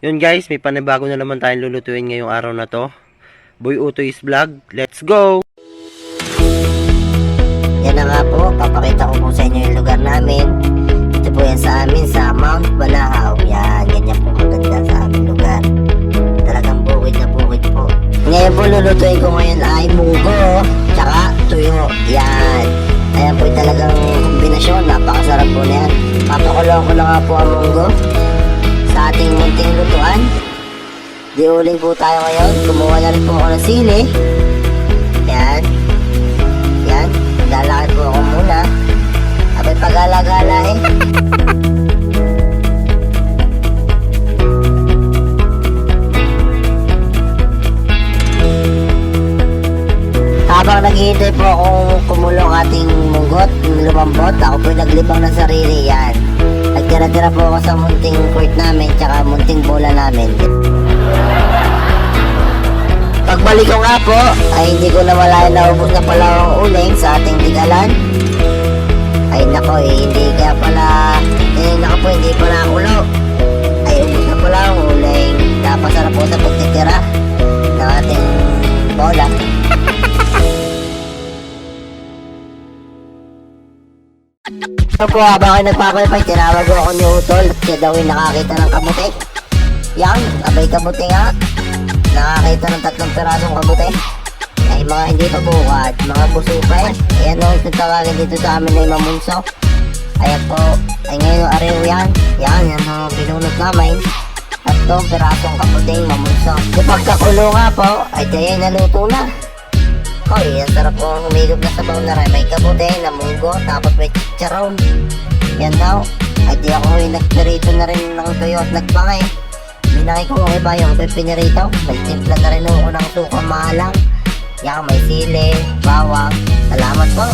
Yun guys, may panibago na naman tayong lulutuin ngayong araw na to. Boy Utoy's Vlog, let's go! Yan na nga po, papakita ko po sa inyo yung lugar namin. Ito po yan sa amin sa Mount Balahaw. Yan, ganyan po maganda sa aming lugar. Talagang bukid na bukid po. Ngayon po lulutuin ko ngayon ay munggo, tsaka tuyo. Yan. Ayan po yung talagang kombinasyon, napakasarap po na yan. Papakulong ko na nga po ang munggo sa ating munting lutuan. Diuling po tayo ngayon. Kumuha na rin po ako ng sili. Yan. Yan. Lalakad po ako muna. Abay pag-alagala eh. Habang naghihintay po akong kumulong ating munggot, lumambot, ako po naglibang ng sarili. Yan. Nagtira-tira po ako sa munting court namin tsaka munting bola namin. Pagbalik ko nga po ay hindi ko na malayan na ubos na pala ang uling sa ating tigalan. Ay nako hindi kaya pala nako po hindi pala ulo. Ay ubos na pala ang uling. Napasarap po sa pagtitira ng ating bola. So po, habang ay nagpapalipay, tinawag ko ako ni Utol at siya daw ay nakakita ng kabuti. Yan, abay kabuti nga. Nakakita ng 3 pirasong kabuti. Ay mga hindi pa bukad, mga busupay. Ayan o, itong tawagin dito sa amin ay mamunso. Ayan po, ay ngayon ariw yan. Yan o, binunot namin. 3 pirasong kabuting mamunso. Yung pagkakulo nga po, ay dahil naluto na. Hoy, ang sarap po humigop na sabaw na rin. May kabuti na munggo, tapos may chicharon. Yan daw. Ay di ako nagpirito na rin ng tuyo at nagpangay. Minaki ko ang iba yung pipinirito. May timpla na rin ako ng suka maalang. Yan, may sili, bawang. Salamat po.